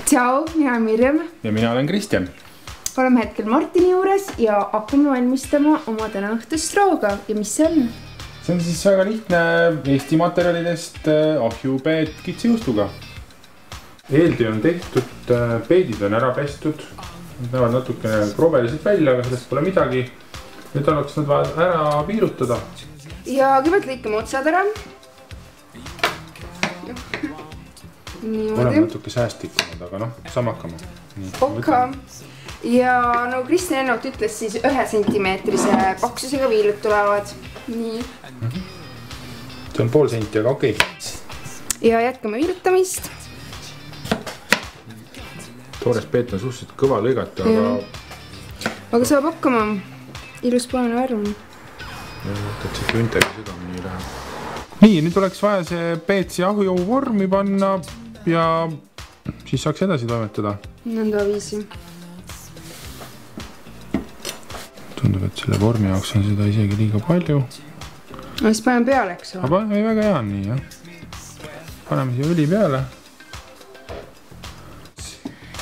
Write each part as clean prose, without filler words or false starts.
Tšau, mina olen Mirjam. Ja mina olen Kristjan. Oleme hetkel Martini juures ja hakkame valmistama oma täna õhtust rooga. Ja mis see on? See on siis väga lihtne Eesti materjalidest ahjupeed kitsejuustuga. Eeltöö on tehtud, peedid on ära pestud. Nad näevad natukene krobeliselt välja, aga sellest pole midagi. Nüüd oleks nad vaja ära piirutada. Ja kõigepealt lõikame otsad ära. Oleme natuke säästlikumad, aga noh, saame hakkama. Okka. Ja nagu Kristjan ennult ütles, siis 1 sentimeetrise paksusega viilud tulevad. Nii. See on pool senti, aga okei. Ja jätkame viilutamist. Toores peet on suhteliselt kõva lõigata, aga saab hakkama. Ilus punane värv. Et see küntega südamini ei lähe. Nii, nüüd oleks vaja see peet siia ahju vormi panna ja siis saaks edasi toimetada. Nõnda viisi. Tundub, et selle vormi jaoks on seda isegi liiga palju. No siis paneme peale, eks ole? Aga ei, väga hea on nii, jah. Paneme siia õli peale.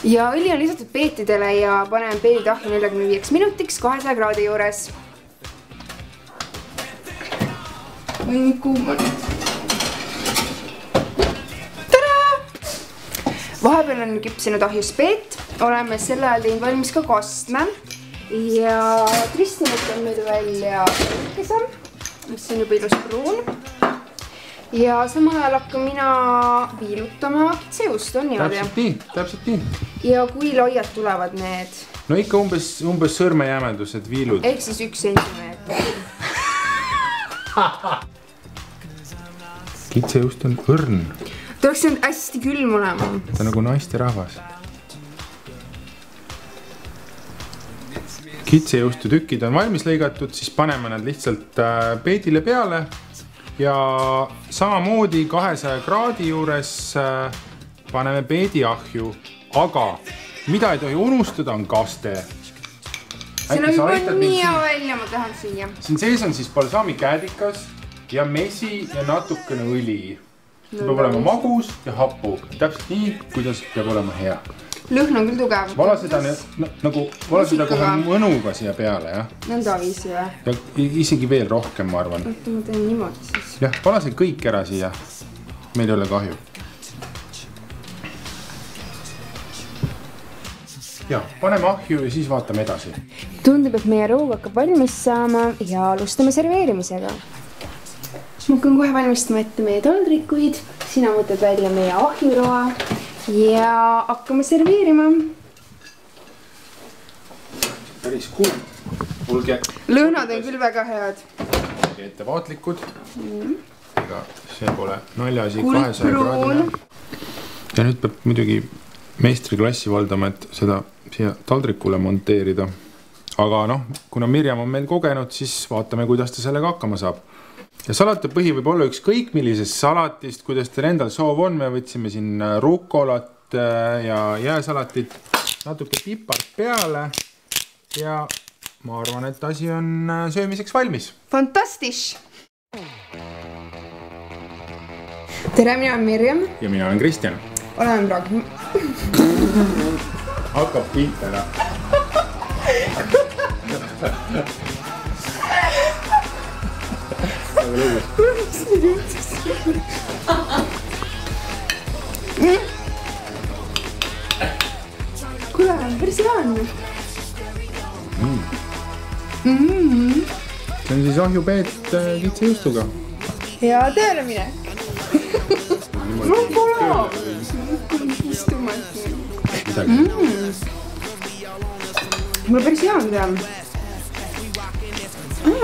Ja õli on lisatud peetidele ja paneme peedid ahju 45 minutiks 200 kraadi juures. Või nii kuum on. Tada! Vahepeal on küpsinud ahjus peet. Oleme selle ajal teinud valmis ka kastme. Ja Kristjan võtab meid välja kõrkese, mis on juba ilus pruun. Ja samal ajal hakkan mina viilutama kitsejuustu, on niimoodi? Täpselt nii. Ja kui laiad tulevad need? No ikka umbes sõrmejäämendused viilud. Ehk siis 1 sentimeeter. Kitsejuust on õrn. Ta oleks nüüd hästi külm olema. Ta on nagu naisterahvas. Kitsejuustu tükid on valmis lõigatud, siis paneme nad lihtsalt peedile peale. Ja samamoodi 200 kraadi juures paneme peedi ahju, aga mida ei tohi unustada on kaste. See on juba nii hea välja, ma tahan siia. Siin sees on siis balsaamikäädikas ja mesi ja natukene õli. See peab olema magus ja hapu. Täpselt nii, kuidas peab olema hea. Lõhn on küll tugev. Vala seda kohe mõnuga siia peale, jah? Nõnda viisi või? Ja isegi veel rohkem, ma arvan. Oota, ma teen niimoodi siis. Jah, vala see kõik ära siia. Meil ei ole kahju. Ja, paneme ahju ja siis vaatame edasi. Tundub, et meie roog hakkab valmis saama ja alustame serveerimisega. Ma hakkan kohe valmistama ette meie taldrikuid. Sina võtad välja meie ahjuroa ja hakkame serveerima. Päris kuum. Olge. Lõhnad on küll väga head. Olge ettevaatlikud. Ega see pole naljasi 200 kraadina. Ja nüüd peab muidugi meistriklassi valdama, et seda siia taldrikule monteerida. Aga noh, kuna Mirjam on meil kogenud, siis vaatame, kuidas ta sellega hakkama saab. Ja salatipõhi võib olla ükskõik millisest salatist, kuidas teil endal soov on. Me võtsime siin rukolat ja jääsalatit, natuke pipart peale ja ma arvan, et asi on söömiseks valmis. Fantastisch! Tere, mina olen Mirjam. Ja mina olen Kristjan. Oleme praegu. Hakkab pintena. Kuule, päris hea on. See on siis ahjupeet kitsejuustuga. Ja tööle minek. Mul pole. Istumas. Mulle päris hea on teha.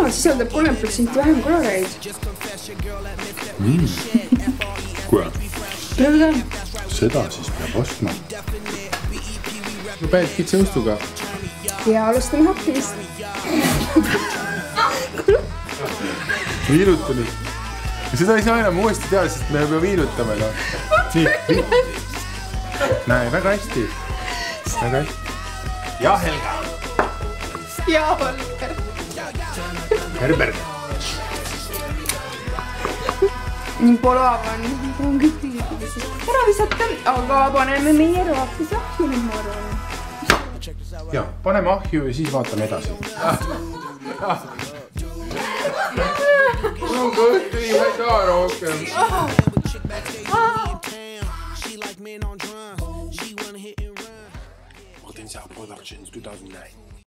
Sisaldab 3% vähem kaloreid. Kuule. Prööda. Seda siis peab ostma. Peet kitsejuustuga. Ja alustame hakkimist. Viilutamist. Seda ei saa enam uuesti teha, sest me juba viilutame. Nii. Näe, väga hästi. Väga hästi. Ja Helga. Ja Holger. Herbert. Nii polav on kõik tüüdid. Ära visata, aga paneme meie raakis ahju nüüd ma arvan. Ja, paneme ahju ja siis vaatame edasi. Mul on kõhti, ma ei saa rohkem. Potencial Productions 2009.